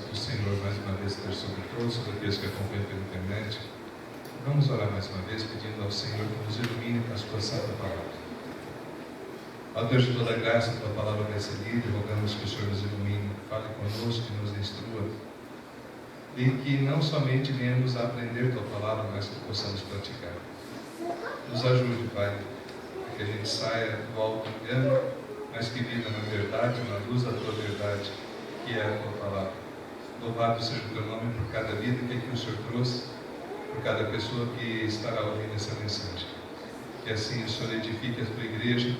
do Senhor mais uma vez estar sobre todos, sobre aqueles que acompanham pela internet. Vamos orar mais uma vez, pedindo ao Senhor que nos ilumine com a sua santa palavra. Ó Deus de toda graça, a tua palavra vai ser lida, e rogamos que o Senhor nos ilumine, fale conosco, que nos instrua, e que não somente venhamos a aprender tua palavra, mas que possamos praticar. Nos ajude, Pai, para que a gente saia do alto engano, mas que viva na verdade, na luz da tua verdade, que é a tua palavra. Louvado seja o teu nome por cada vida que aqui o Senhor trouxe, por cada pessoa que estará ouvindo essa mensagem. Que assim o Senhor edifique a tua igreja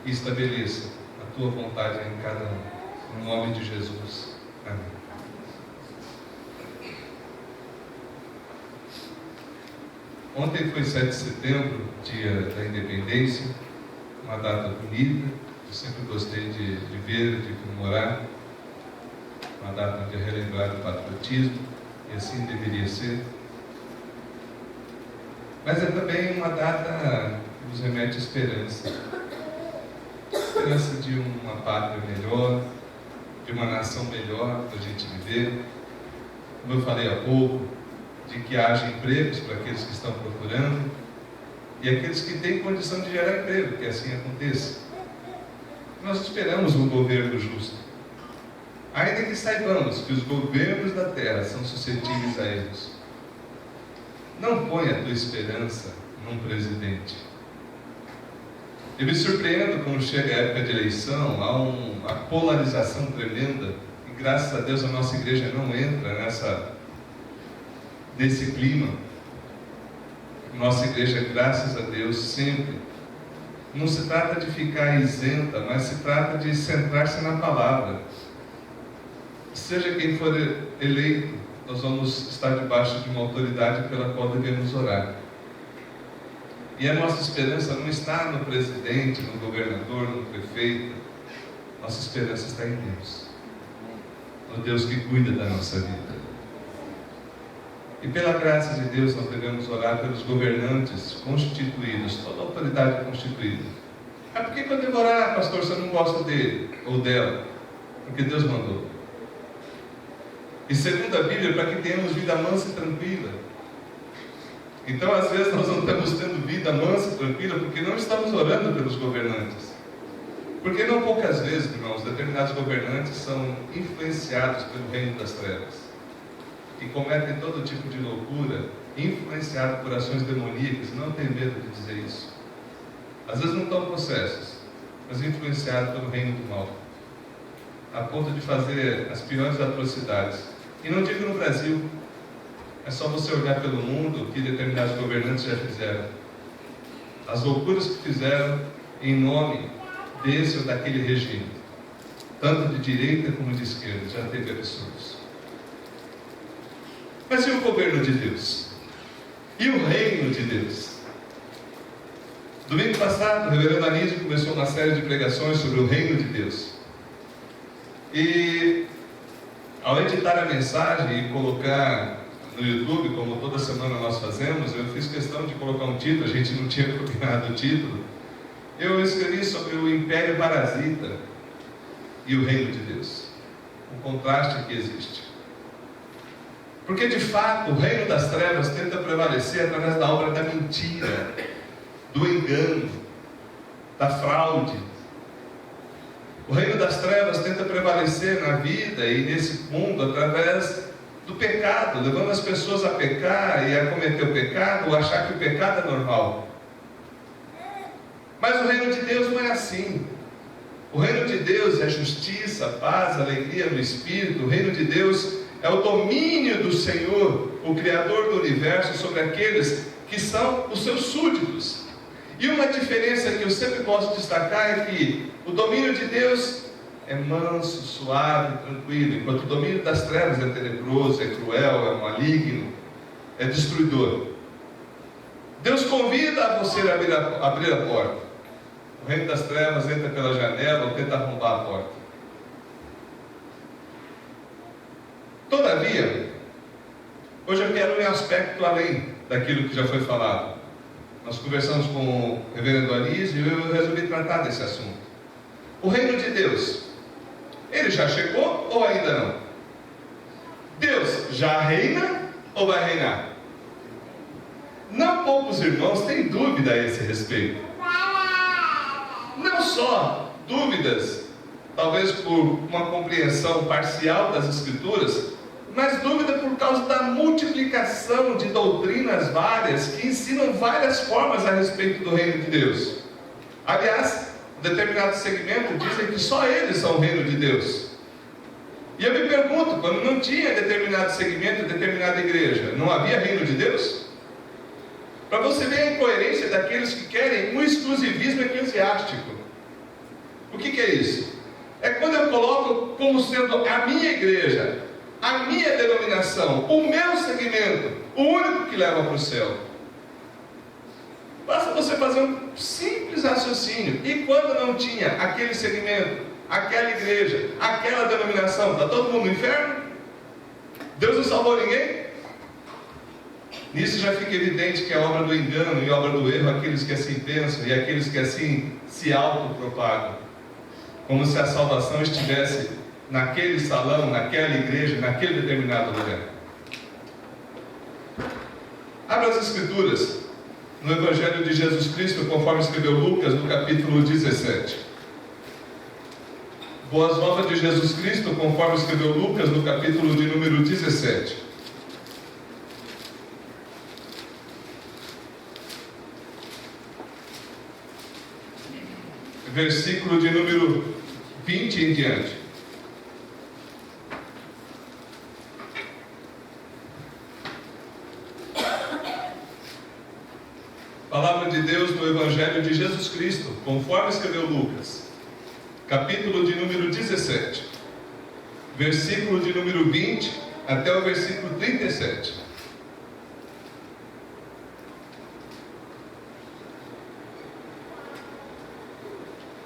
e estabeleça a tua vontade em cada um. No nome de Jesus. Amém. Ontem foi 7 de setembro, dia da independência, uma data bonita, eu sempre gostei de ver, de comemorar, uma data de relembrar o patriotismo, e assim deveria ser. Mas é também uma data que nos remete à esperança. Esperança de uma pátria melhor, de uma nação melhor para a gente viver. Como eu falei há pouco, de que haja empregos para aqueles que estão procurando e aqueles que têm condição de gerar emprego, que assim aconteça. Nós esperamos um governo justo, ainda que saibamos que os governos da terra são suscetíveis a erros. Não ponha a tua esperança num presidente. Eu me surpreendo quando chega a época de eleição, há uma polarização tremenda, e graças a Deus a nossa igreja não entra nesse clima. Nossa igreja, graças a Deus, sempre não se trata de ficar isenta, mas se trata de centrar-se na palavra. Seja quem for eleito, nós vamos estar debaixo de uma autoridade pela qual devemos orar. E a nossa esperança não está no presidente, no governador, no prefeito. Nossa esperança está em Deus, no Deus que cuida da nossa vida. E pela graça de Deus nós devemos orar pelos governantes constituídos, toda a autoridade constituída. Por que eu devo orar, pastor, se eu não gosto dele ou dela? Porque Deus mandou. E segundo a Bíblia, para que tenhamos vida mansa e tranquila. Então às vezes nós não estamos tendo vida mansa e tranquila porque não estamos orando pelos governantes. Porque não poucas vezes, irmãos, determinados governantes são influenciados pelo reino das trevas e cometem todo tipo de loucura, influenciado por ações demoníacas. Não tenho medo de dizer isso. Às vezes não estão possessos, mas influenciados pelo reino do mal, a ponto de fazer as piores atrocidades. E não digo no Brasil, é só você olhar pelo mundo que determinados governantes já fizeram. As loucuras que fizeram em nome desse ou daquele regime, tanto de direita como de esquerda, já teve absurdos. Mas e o governo de Deus? E o reino de Deus? Domingo passado, o reverendo Anísio começou uma série de pregações sobre o reino de Deus. E ao editar a mensagem e colocar no YouTube, como toda semana nós fazemos, eu fiz questão de colocar um título, a gente não tinha combinado o título. Eu escrevi sobre o império parasita e o reino de Deus. O contraste que existe. Porque de fato o reino das trevas tenta prevalecer através da obra da mentira, do engano, da fraude. O reino das trevas tenta prevalecer na vida e nesse mundo através do pecado, levando as pessoas a pecar e a cometer o pecado, ou achar que o pecado é normal. Mas o reino de Deus não é assim. O reino de Deus é justiça, paz, alegria no Espírito. O reino de Deus é o domínio do Senhor, o Criador do universo, sobre aqueles que são os seus súditos. E uma diferença que eu sempre gosto de destacar é que o domínio de Deus é manso, suave, tranquilo, enquanto o domínio das trevas é tenebroso, é cruel, é maligno, é destruidor. Deus convida a você a abrir a porta. O reino das trevas entra pela janela ou tenta arrombar a porta. Todavia, hoje eu quero ir um aspecto além daquilo que já foi falado. Nós conversamos com o reverendo Anísio e eu resolvi tratar desse assunto. O reino de Deus, ele já chegou ou ainda não? já reina ou vai reinar? Não poucos irmãos têm dúvida a esse respeito. Não só dúvidas, talvez por uma compreensão parcial das Escrituras, mas dúvida por causa da multiplicação de doutrinas várias que ensinam várias formas a respeito do reino de Deus. Aliás, determinados segmentos dizem que só eles são o reino de Deus. E eu me pergunto, quando não tinha determinado segmento, determinada igreja, não havia reino de Deus? Para você ver a incoerência daqueles que querem um exclusivismo eclesiástico. O que é isso? É quando eu coloco como sendo a minha igreja, a minha denominação, o meu segmento, o único que leva para o céu. Basta você fazer um simples raciocínio. E quando não tinha aquele segmento, aquela igreja, aquela denominação, está todo mundo no inferno? Deus não salvou ninguém? Nisso já fica evidente que é obra do engano e obra do erro aqueles que assim pensam e aqueles que assim se autopropagam, como se a salvação estivesse naquele salão, naquela igreja, naquele determinado lugar. Abra as Escrituras no Evangelho de Jesus Cristo, conforme escreveu Lucas, no capítulo 17. Boas Novas de Jesus Cristo, conforme escreveu Lucas, no capítulo de número 17. Versículo de número 20 em diante. Palavra de Deus no Evangelho de Jesus Cristo, conforme escreveu Lucas, capítulo de número 17, versículo de número 20 até o versículo 37.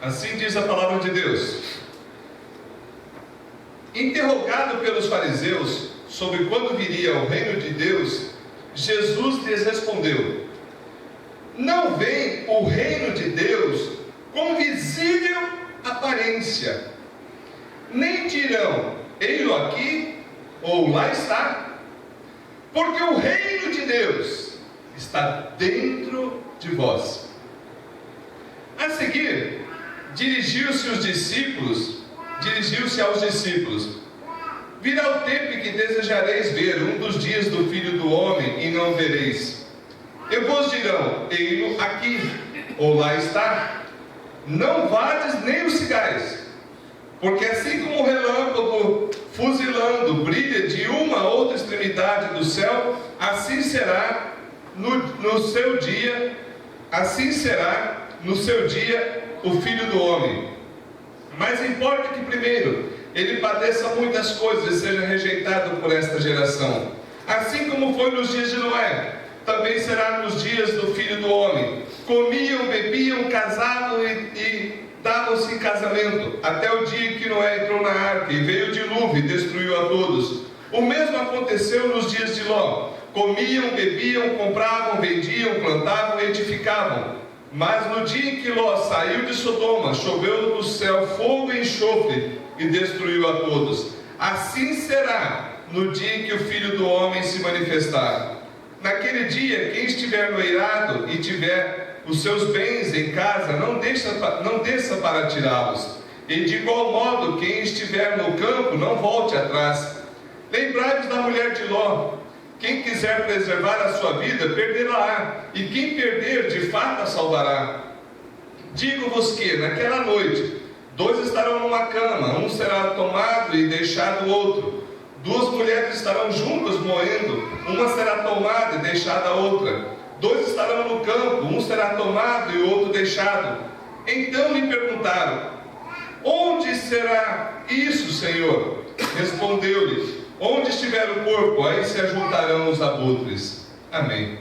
Assim diz a palavra de Deus. Interrogado pelos fariseus sobre quando viria o reino de Deus, Jesus lhes respondeu: não vem o reino de Deus com visível aparência, nem dirão, ei-lo aqui, ou lá está, porque o reino de Deus está dentro de vós. A seguir, dirigiu-se aos discípulos: virá o tempo em que desejareis ver um dos dias do Filho do Homem, e não vereis. E vos dirão, ei-lo aqui, ou lá está. Não vades nem os sigais, porque assim como o relâmpago fuzilando brilha de uma a outra extremidade do céu, assim será no seu dia o Filho do Homem. Mas importa que primeiro ele padeça muitas coisas e seja rejeitado por esta geração. Assim como foi nos dias de Noé, também será nos dias do Filho do Homem. Comiam, bebiam, casavam e davam-se em casamento, até o dia em que Noé entrou na arca, e veio o dilúvio e destruiu a todos. O mesmo aconteceu nos dias de Ló. Comiam, bebiam, compravam, vendiam, plantavam e edificavam. Mas no dia em que Ló saiu de Sodoma, choveu do céu fogo e enxofre e destruiu a todos. Assim será no dia em que o Filho do Homem se manifestar. Naquele dia, quem estiver no eirado e tiver os seus bens em casa, não desça para tirá-los. E de igual modo, quem estiver no campo, não volte atrás. Lembrai-vos da mulher de Ló. Quem quiser preservar a sua vida, perderá, e quem perder, de fato a salvará. Digo-vos que, naquela noite, 2 estarão numa cama, um será tomado e deixado o outro. 2 mulheres estarão juntas moendo, uma será tomada e deixada a outra. 2 estarão no campo, um será tomado e o outro deixado. Então lhe perguntaram: onde será isso, Senhor? Respondeu-lhe: onde estiver o corpo, aí se ajuntarão os abutres. Amém.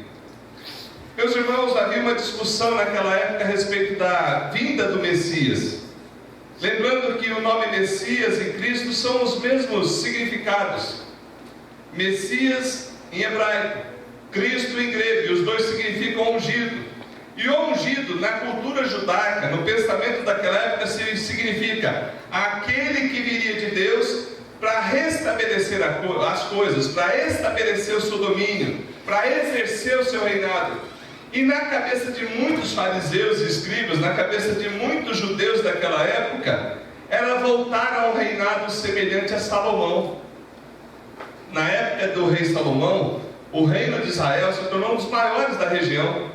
Meus irmãos, havia uma discussão naquela época a respeito da vinda do Messias. Lembrando que o nome Messias e Cristo são os mesmos significados. Messias em hebraico, Cristo em grego, e os dois significam ungido. E o ungido, na cultura judaica, no pensamento daquela época, significa aquele que viria de Deus para restabelecer as coisas, para estabelecer o seu domínio, para exercer o seu reinado. E na cabeça de muitos fariseus e escribas, na cabeça de muitos judeus daquela época, era voltar a um reinado semelhante a Salomão. Na época do rei Salomão, o reino de Israel se tornou um dos maiores da região.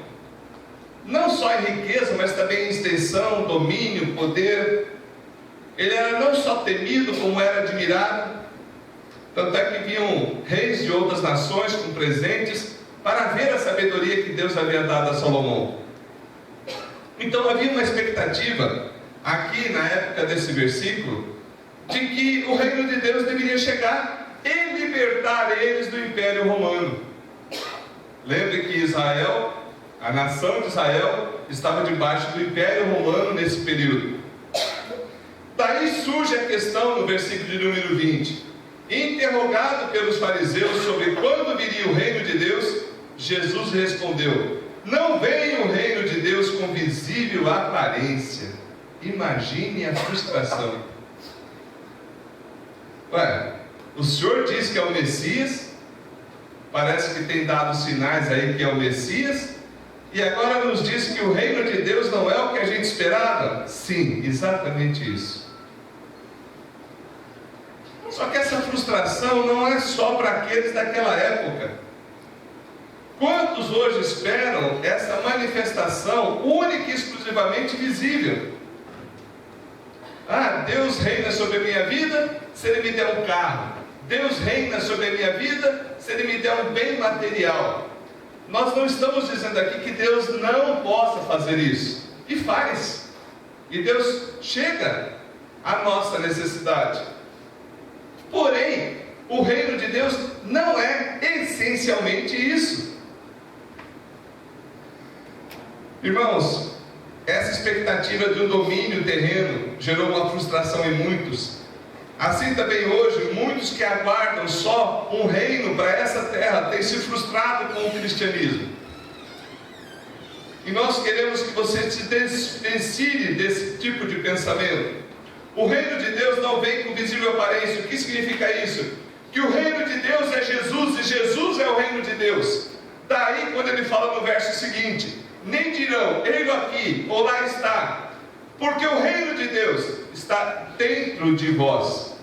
Não só em riqueza, mas também em extensão, domínio, poder. Ele era não só temido, como era admirado. Tanto é que vinham reis de outras nações com presentes para ver a sabedoria que Deus havia dado a Salomão. Então havia uma expectativa, aqui na época desse versículo, de que o reino de Deus deveria chegar e libertar eles do Império Romano. Lembre que Israel, a nação de Israel, estava debaixo do Império Romano nesse período. Daí surge a questão no versículo de número 20. Interrogado pelos fariseus sobre quando viria o reino de Deus, Jesus respondeu: não vem o reino de Deus com visível aparência. Imagine a frustração. Ué, o Senhor diz que é o Messias, parece que tem dado sinais aí que é o Messias, e agora nos diz que o reino de Deus não é o que a gente esperava? Sim, exatamente isso. Só que essa frustração não é só para aqueles daquela época. Quantos hoje esperam essa manifestação única e exclusivamente visível? Ah, Deus reina sobre a minha vida se Ele me der um carro. Deus reina sobre a minha vida se Ele me der um bem material. Nós não estamos dizendo aqui que Deus não possa fazer isso. E faz. E Deus chega à nossa necessidade. Porém, o reino de Deus não é essencialmente isso. Irmãos, essa expectativa de um domínio terreno gerou uma frustração em muitos. Assim também hoje, muitos que aguardam só um reino para essa terra têm se frustrado com o cristianismo. E nós queremos que você se desvencilhe desse tipo de pensamento. O reino de Deus não vem com visível aparência. O que significa isso? Que o reino de Deus é Jesus, e Jesus é o reino de Deus. Daí quando ele fala no verso seguinte: nem dirão, ele aqui ou lá está, porque o reino de Deus está dentro de vós.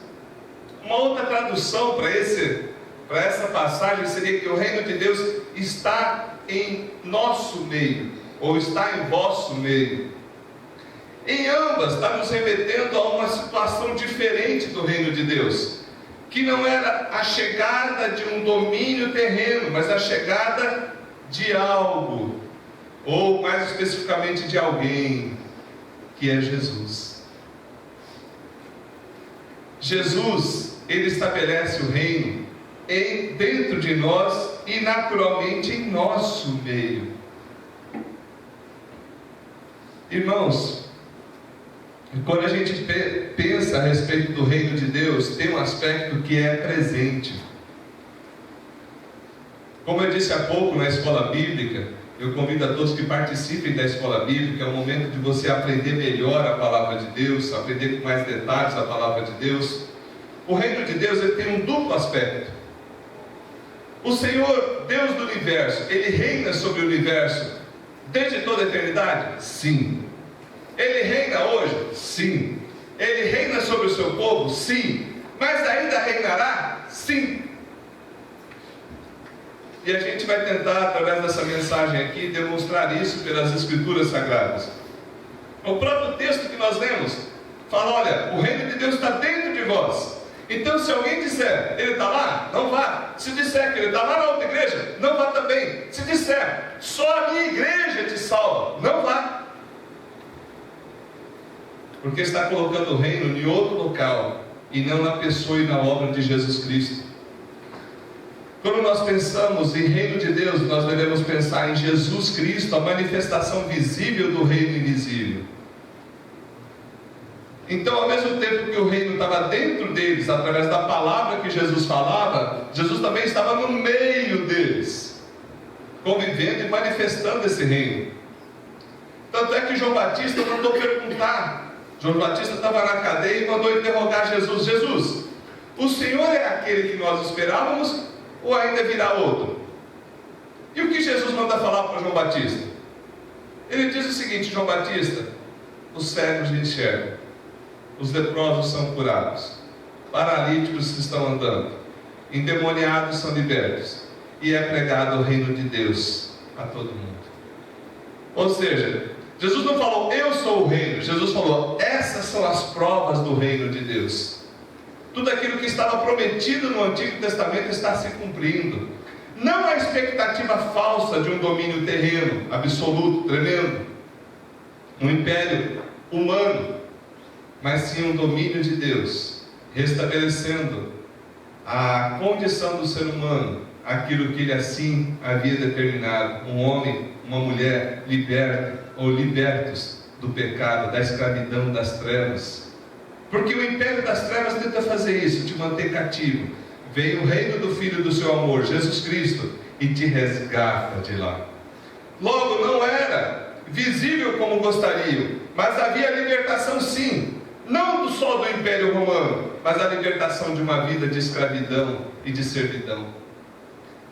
Uma outra tradução para essa passagem seria que o reino de Deus está em nosso meio, ou está em vosso meio. Em ambas está nos remetendo a uma situação diferente do reino de Deus, que não era a chegada de um domínio terreno, mas a chegada de algo, ou mais especificamente de alguém, que é Jesus. Jesus, Ele estabelece o reino dentro de nós e naturalmente em nosso meio. Irmãos, quando a gente pensa a respeito do reino de Deus, tem um aspecto que é presente. Como eu disse há pouco na escola bíblica, eu convido a todos que participem da escola bíblica. É o momento de você aprender melhor a palavra de Deus, aprender com mais detalhes a palavra de Deus. O reino de Deus, ele tem um duplo aspecto. O Senhor, Deus do universo, Ele reina sobre o universo desde toda a eternidade? Sim. Ele reina hoje? Sim. Ele reina sobre o seu povo? Sim. Mas ainda reinará? Sim. E a gente vai tentar, através dessa mensagem aqui, demonstrar isso pelas Escrituras Sagradas. O próprio texto que nós lemos fala: olha, o reino de Deus está dentro de vós. Então, se alguém disser, ele está lá, não vá. Se disser que ele está lá na outra igreja, não vá também. Se disser, só a minha igreja te salva, não vá. Porque está colocando o reino em outro local, e não na pessoa e na obra de Jesus Cristo. Quando nós pensamos em reino de Deus, nós devemos pensar em Jesus Cristo, a manifestação visível do reino invisível. Então, ao mesmo tempo que o reino estava dentro deles, através da palavra que Jesus falava, Jesus também estava no meio deles, convivendo e manifestando esse reino. Tanto é que João Batista mandou perguntar. João Batista estava na cadeia e mandou interrogar Jesus: Jesus, O Senhor é aquele que nós esperávamos ou ainda virá outro? E o que Jesus manda falar para João Batista? Ele diz o seguinte: João Batista, os cegos enxergam, os leprosos são curados, paralíticos estão andando, endemoniados são libertos, e é pregado o reino de Deus a todo mundo. Ou seja, Jesus não falou, eu sou o reino. Jesus falou, essas são as provas do reino de Deus. Tudo aquilo que estava prometido no Antigo Testamento está se cumprindo. Não a expectativa falsa de um domínio terreno, absoluto, tremendo, um império humano, mas sim um domínio de Deus, restabelecendo a condição do ser humano, aquilo que ele assim havia determinado, um homem, uma mulher liberta ou libertos do pecado, da escravidão, das trevas. Porque o império das trevas tenta fazer isso, te manter cativo. Vem o reino do Filho do seu amor, Jesus Cristo, e te resgata de lá. Logo, não era visível como gostariam, mas havia libertação sim, não só do Império Romano, mas a libertação de uma vida de escravidão e de servidão.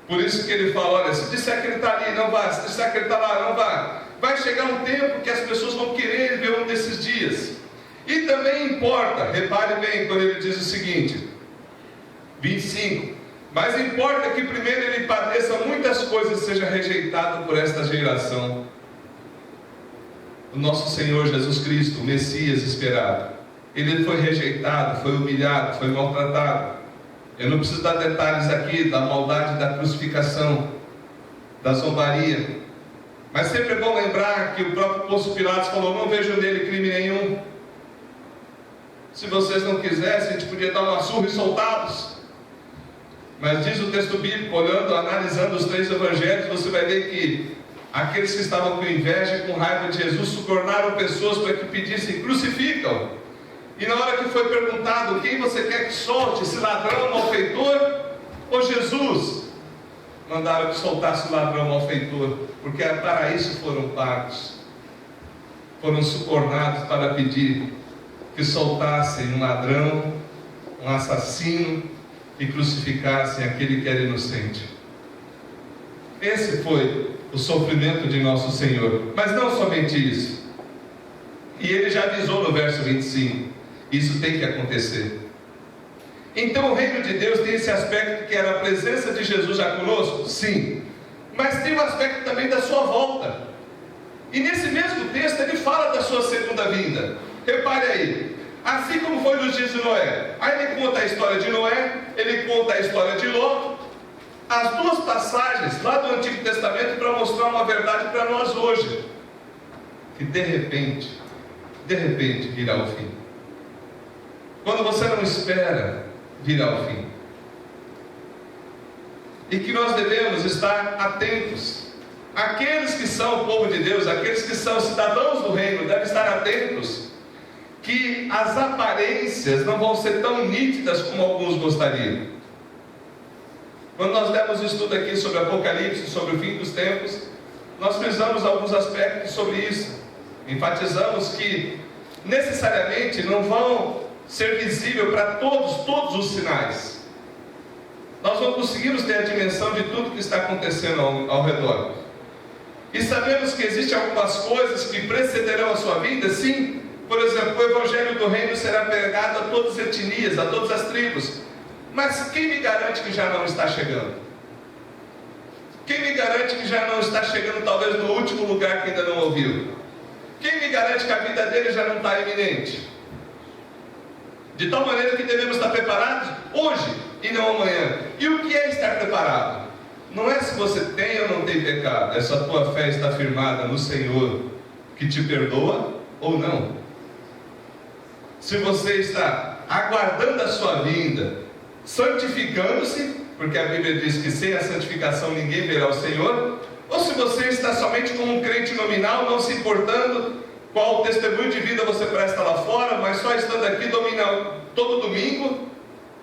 Por isso que ele fala, olha, se disser que ele está ali, não vá, se disser que ele está lá, não vá. Vai chegar um tempo que as pessoas vão querer ver um desses dias. E também importa, repare bem quando ele diz o seguinte, 25, mas importa que primeiro ele padeça muitas coisas e seja rejeitado por esta geração. O nosso Senhor Jesus Cristo, o Messias esperado, ele foi rejeitado, foi humilhado, foi maltratado. Eu não preciso dar detalhes aqui da maldade da crucificação, da zombaria, mas sempre é bom lembrar que o próprio Pôncio Pilatos falou, não vejo nele crime nenhum. Se vocês não quisessem, a gente podia dar uma surra e soltá-los. Mas diz o texto bíblico, olhando, analisando os 3 evangelhos, você vai ver que aqueles que estavam com inveja e com raiva de Jesus subornaram pessoas para que pedissem, crucificam. E na hora que foi perguntado, quem você quer que solte, esse ladrão, malfeitor ou Jesus? Mandaram que soltasse o ladrão, malfeitor, porque para isso foram pagos. Foram subornados para pedir que soltassem um ladrão, um assassino, e crucificassem aquele que era inocente. Esse foi o sofrimento de nosso Senhor. Mas não somente isso. E ele já avisou no verso 25, isso tem que acontecer. Então o reino de Deus tem esse aspecto que era a presença de Jesus já conosco? Sim. Mas tem um aspecto também da sua volta. E nesse mesmo texto ele fala da sua segunda vinda. Repare aí, assim como foi nos dias de Noé. Aí ele conta a história de Noé, ele conta a história de Ló. As duas passagens lá do Antigo Testamento para mostrar uma verdade para nós hoje. Que de repente virá o fim. Quando você não espera, virá o fim. E que nós devemos estar atentos. Aqueles que são o povo de Deus, aqueles que são cidadãos do reino, devem estar atentos que as aparências não vão ser tão nítidas como alguns gostariam. Quando nós demos estudo aqui sobre Apocalipse, sobre o fim dos tempos, nós frisamos alguns aspectos sobre isso. Enfatizamos que necessariamente não vão ser visíveis para todos os sinais. Nós não conseguimos ter a dimensão de tudo que está acontecendo ao redor. E sabemos que existem algumas coisas que precederão a sua vida, sim. Por exemplo, o Evangelho do Reino será pregado a todas as etnias, a todas as tribos. Mas quem me garante que já não está chegando? Quem me garante que já não está chegando talvez no último lugar que ainda não ouviu? Quem me garante que a vida dele já não está iminente? De tal maneira que devemos estar preparados hoje e não amanhã. E o que é estar preparado? Não é se você tem ou não tem pecado, é se a tua fé está firmada no Senhor, que te perdoa ou não. Se você está aguardando a sua vinda, santificando-se, porque a Bíblia diz que sem a santificação ninguém verá o Senhor, ou se você está somente como um crente nominal, não se importando qual testemunho de vida você presta lá fora, mas só estando aqui todo domingo,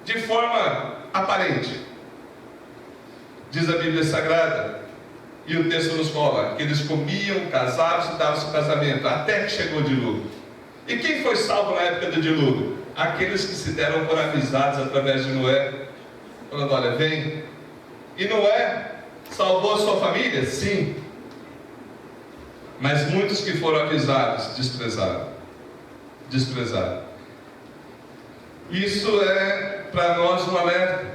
de forma aparente. Diz a Bíblia Sagrada, e o texto nos fala, que eles comiam, casavam-se e davam-se o casamento, até que chegou o dilúvio. E quem foi salvo na época do dilúvio? aqueles que se deram por avisados através de Noé, falando: olha, vem. E Noé salvou a sua família? Sim. Mas muitos que foram avisados desprezaram. Isso é para nós um alerta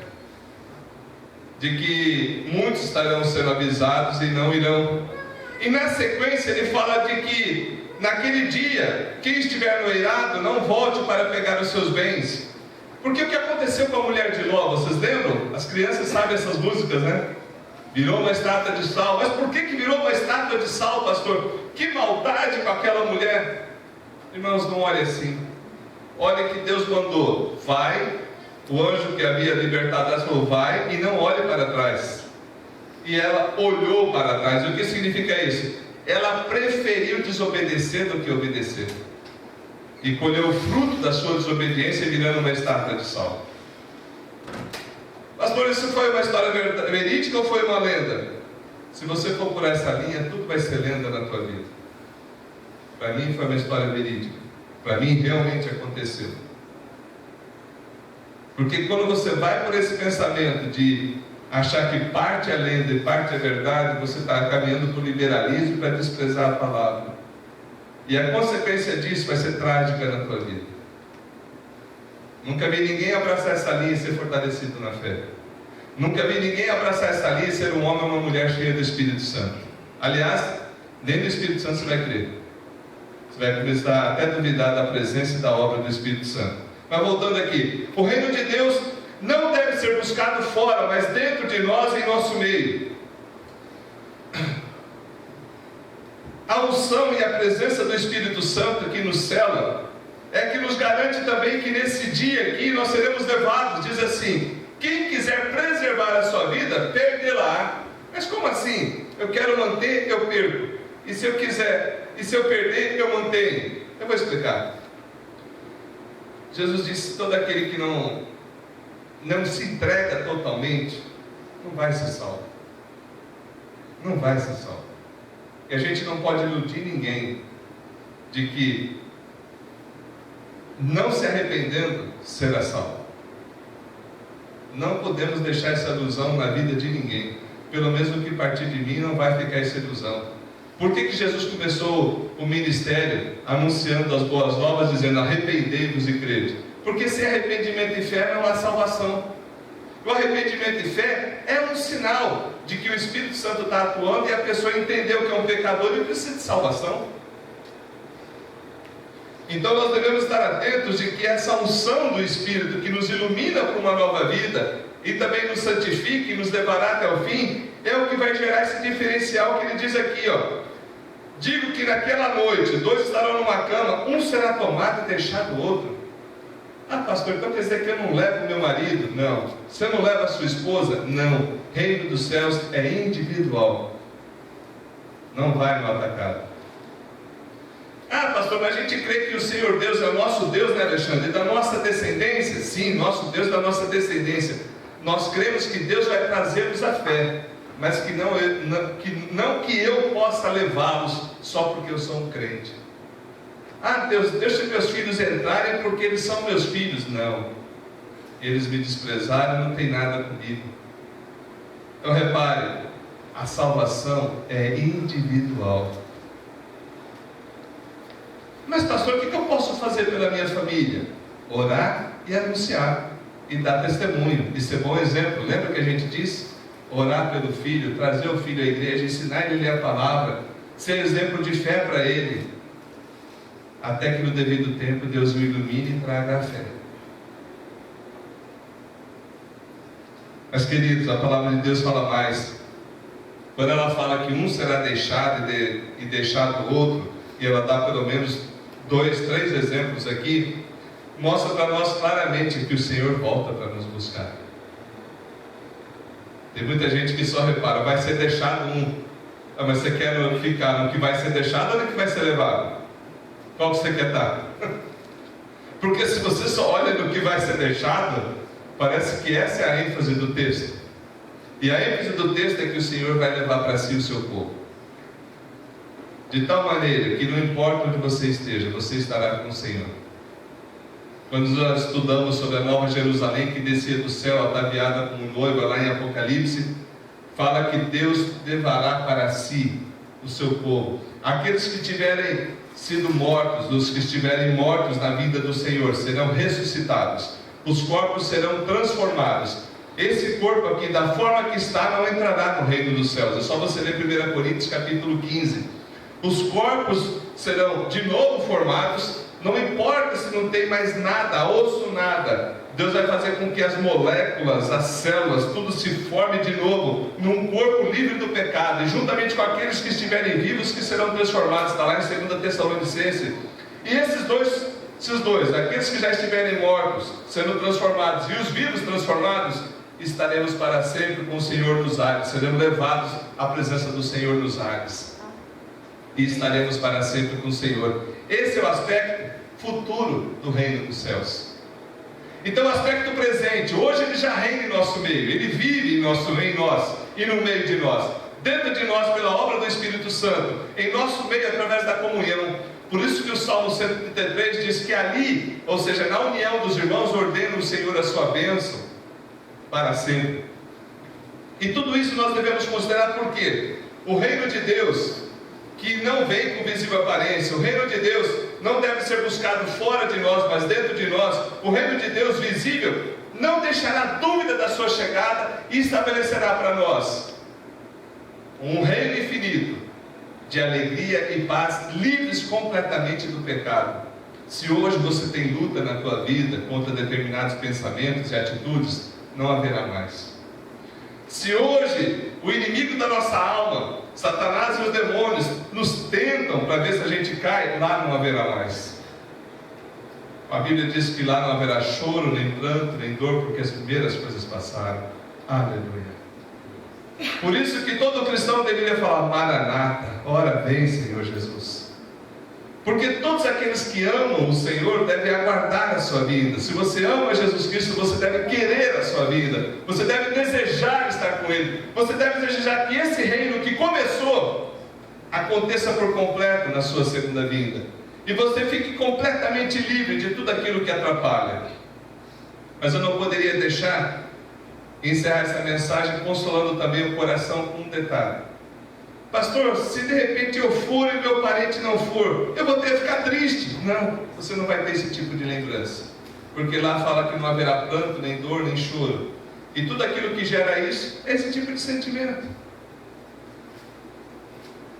de que muitos estarão sendo avisados e não irão. E na sequência ele fala de que naquele dia, quem estiver no eirado não volte para pegar os seus bens. Porque o que aconteceu com a mulher de Ló, vocês lembram? As crianças sabem essas músicas, né? Virou uma estátua de sal. Mas por que virou uma estátua de sal, pastor? Que maldade com aquela mulher. Irmãos, não olhe assim. Olha que Deus mandou: vai. O anjo que havia libertado ela falou: vai, e não olhe para trás. E ela olhou para trás. O que significa isso? Ela preferiu desobedecer do que obedecer, e colheu o fruto da sua desobediência, virando uma estátua de sal. Pastor, isso foi uma história verídica ou foi uma lenda? Se você for por essa linha, tudo vai ser lenda na tua vida. Para mim foi uma história verídica. Para mim realmente aconteceu. Porque quando você vai por esse pensamento de achar que parte é lenda e parte é verdade, você está caminhando para o liberalismo, para desprezar a palavra. E a consequência disso vai ser trágica na tua vida. Nunca vi ninguém abraçar essa linha e ser fortalecido na fé. Nunca vi ninguém abraçar essa linha e ser um homem ou uma mulher cheia do Espírito Santo. Aliás, nem do Espírito Santo você vai crer. Você vai começar até a duvidar da presença e da obra do Espírito Santo. Mas voltando aqui, o reino de Deus não deve ser buscado fora, mas dentro de nós, em nosso meio. A unção e a presença do Espírito Santo que nos cela é que nos garante também que nesse dia aqui nós seremos levados. Diz assim: quem quiser preservar a sua vida, perdê-la. Mas como assim? Eu quero manter, eu perco. E se eu quiser, e se eu perder, eu mantenho. Eu vou explicar. Jesus disse: todo aquele que não se entrega totalmente, não vai ser salvo. Não vai ser salvo. E a gente não pode iludir ninguém de que não se arrependendo será salvo. Não podemos deixar essa ilusão na vida de ninguém. Pelo menos o que partir de mim não vai ficar essa ilusão. Por que Jesus começou o ministério anunciando as boas novas, dizendo: arrependei-vos e crede? Porque sem arrependimento e fé não há salvação. O arrependimento e fé é um sinal de que o Espírito Santo está atuando e a pessoa entendeu que é um pecador e precisa de salvação. Então nós devemos estar atentos de que essa unção do Espírito que nos ilumina para uma nova vida e também nos santifica e nos levará até o fim, é o que vai gerar esse diferencial que ele diz aqui, ó. Digo que naquela noite 2 estarão numa cama, um será tomado e deixado o outro. Ah, pastor, então quer dizer que eu não levo meu marido? Não. Você não leva a sua esposa? Não. Reino dos céus é individual. Não vai no atacado. Ah, pastor, mas a gente crê que o Senhor Deus é o nosso Deus, né, Alexandre? E da nossa descendência? Sim, nosso Deus da nossa descendência. Nós cremos que Deus vai trazer-nos a fé, mas que não que eu possa levá-los só porque eu sou um crente. Ah, Deus, deixa meus filhos entrarem porque eles são meus filhos. Não. Eles me desprezaram, não tem nada comigo. Então repare, a salvação é individual. Mas pastor, o que eu posso fazer pela minha família? Orar e anunciar, e dar testemunho, e ser bom exemplo. Lembra que a gente disse? Orar pelo filho, trazer o filho à igreja, ensinar ele a ler a palavra, ser exemplo de fé para ele, até que no devido tempo Deus o ilumine e traga a fé. Mas queridos, a palavra de Deus fala mais. Quando ela fala que um será deixado e deixado o outro, e ela dá pelo menos 2, 3 exemplos aqui, mostra para nós claramente que o Senhor volta para nos buscar. Tem muita gente que só repara: vai ser deixado um. Ah, mas você quer ficar no que vai ser deixado ou no que vai ser levado? Qual que você quer estar? Porque se você só olha no que vai ser deixado, parece que essa é a ênfase do texto. E a ênfase do texto é que o Senhor vai levar para si o seu povo. De tal maneira que não importa onde você esteja, você estará com o Senhor. Quando nós estudamos sobre a Nova Jerusalém que descia do céu ataviada como noiva lá em Apocalipse, fala que Deus levará para si o seu povo. Aqueles que tiverem sido mortos, os que estiverem mortos na vida do Senhor, serão ressuscitados. Os corpos serão transformados. Esse corpo aqui, da forma que está, não entrará no reino dos céus. É só você ler 1 Coríntios capítulo 15. Os corpos serão de novo formados. Não importa se não tem mais nada, osso, nada. Deus vai fazer com que as moléculas, as células, tudo se forme de novo num corpo livre do pecado, e juntamente com aqueles que estiverem vivos, que serão transformados. Está lá em 2 Tessalonicenses. E esses dois, aqueles que já estiverem mortos, sendo transformados, e os vivos transformados, estaremos para sempre com o Senhor nos ares, seremos levados à presença do Senhor nos ares, e estaremos para sempre com o Senhor. Esse é o aspecto futuro do reino dos céus. Então, o aspecto presente, hoje Ele já reina em nosso meio, Ele vive em nós e no meio de nós, dentro de nós pela obra do Espírito Santo, em nosso meio através da comunhão. Por isso que o Salmo 133 diz que ali, ou seja, na união dos irmãos, ordena o Senhor a sua bênção para sempre. E tudo isso nós devemos considerar, porque o reino de Deus, que não vem com visível aparência, o reino de Deus não deve ser buscado fora de nós, mas dentro de nós. O reino de Deus visível não deixará dúvida da sua chegada e estabelecerá para nós um reino infinito de alegria e paz, livres completamente do pecado. Se hoje você tem luta na tua vida contra determinados pensamentos e atitudes, não haverá mais. Se hoje o inimigo da nossa alma, Satanás e os demônios, nos tentam para ver se a gente cai, lá não haverá mais. A Bíblia diz que lá não haverá choro, nem pranto, nem dor, porque as primeiras coisas passaram. Aleluia. Por isso que todo cristão deveria falar: Maranata, ora vem, Senhor Jesus. Porque todos aqueles que amam o Senhor devem aguardar a sua vida. Se você ama Jesus Cristo, você deve querer a sua vida. Você deve desejar estar com Ele. Você deve desejar que esse reino que começou aconteça por completo na sua segunda vinda. E você fique completamente livre de tudo aquilo que atrapalha. Mas eu não poderia deixar encerrar essa mensagem consolando também o coração com um detalhe. Pastor, se de repente eu for e meu parente não for, eu vou ter que ficar triste. Não, você não vai ter esse tipo de lembrança, porque lá fala que não haverá pranto, nem dor, nem choro. E tudo aquilo que gera isso é esse tipo de sentimento.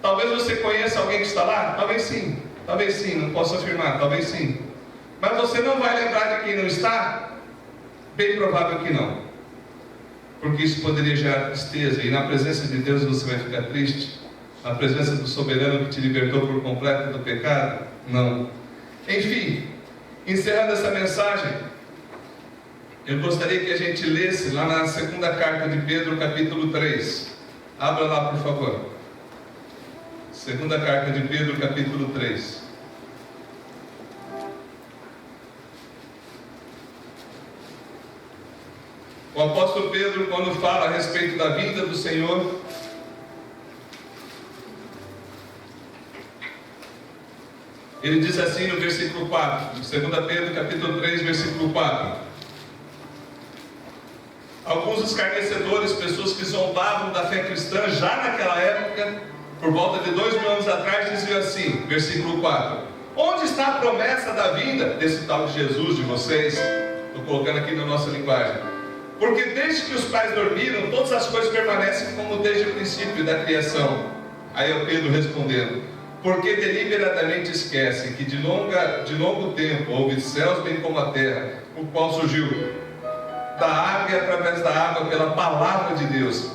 Talvez você conheça alguém que está lá, talvez sim, não posso afirmar, talvez sim. Mas você não vai lembrar de quem não está? Bem provável que não, porque isso poderia gerar tristeza, e na presença de Deus você vai ficar triste. Na presença do soberano que te libertou por completo do pecado? Não. Enfim, encerrando essa mensagem, eu gostaria que a gente lesse lá na segunda carta de Pedro, capítulo 3. Abra lá, por favor. Segunda carta de Pedro, capítulo 3. O apóstolo Pedro, quando fala a respeito da vinda do Senhor, ele diz assim no versículo 4, 2 Pedro capítulo 3, versículo 4. Alguns escarnecedores, pessoas que zombavam da fé cristã já naquela época, por volta de 2000 anos atrás, diziam assim, versículo 4: onde está a promessa da vinda desse tal de Jesus de vocês? Estou colocando aqui na nossa linguagem. Porque desde que os pais dormiram, todas as coisas permanecem como desde o princípio da criação. Aí é o Pedro respondendo: porque deliberadamente esquecem que de longo tempo houve céus bem como a terra, o qual surgiu da água e através da água pela palavra de Deus,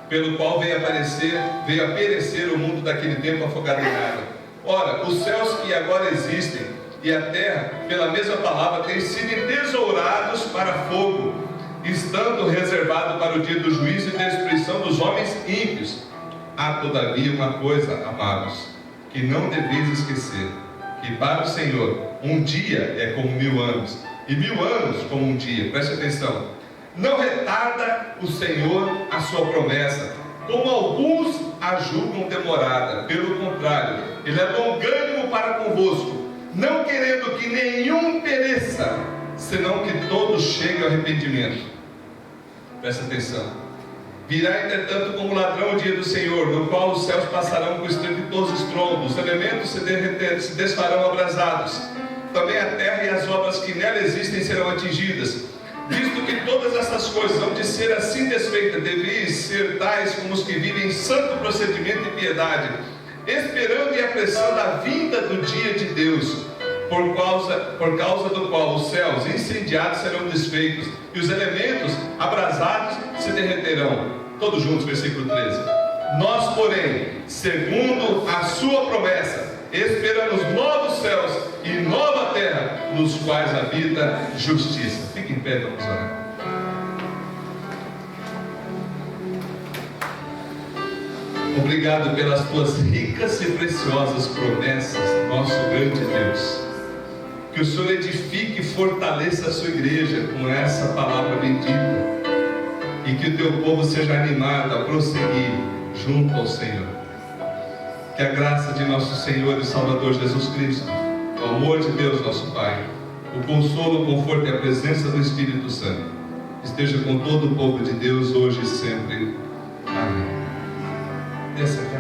pelo qual veio a perecer o mundo daquele tempo afogado em água. Ora, os céus que agora existem e a terra, pela mesma palavra, têm sido entesourados para fogo, estando reservado para o dia do juízo e destruição dos homens ímpios. Há todavia uma coisa, amados, que não deveis esquecer, que para o Senhor um dia é como 1000 anos, e 1000 anos como um dia. Preste atenção. Não retarda o Senhor a sua promessa, como alguns a julgam demorada. Pelo contrário, Ele é longânimo para convosco, não querendo que nenhum pereça, senão que todos cheguem ao arrependimento. Presta atenção. Virá, entretanto, como ladrão o dia do Senhor, no qual os céus passarão com estrepitoso estrondo, os elementos se desfarão abrasados, também a terra e as obras que nela existem serão atingidas. Visto que todas essas coisas hão de ser assim desfeitas, deveis ser tais como os que vivem em santo procedimento e piedade, esperando e apressando a vinda do dia de Deus, por causa do qual os céus incendiados serão desfeitos, e os elementos abrasados se derreterão. Todos juntos, versículo 13. Nós, porém, segundo a sua promessa, esperamos novos céus e nova terra, nos quais habita justiça. Fique em pé, vamos orar. Obrigado pelas tuas ricas e preciosas promessas, nosso grande Deus. Que o Senhor edifique e fortaleça a sua igreja com essa palavra bendita, e que o teu povo seja animado a prosseguir junto ao Senhor. Que a graça de nosso Senhor e Salvador Jesus Cristo, o amor de Deus nosso Pai, o consolo, o conforto e a presença do Espírito Santo esteja com todo o povo de Deus hoje e sempre. Amém. Desça.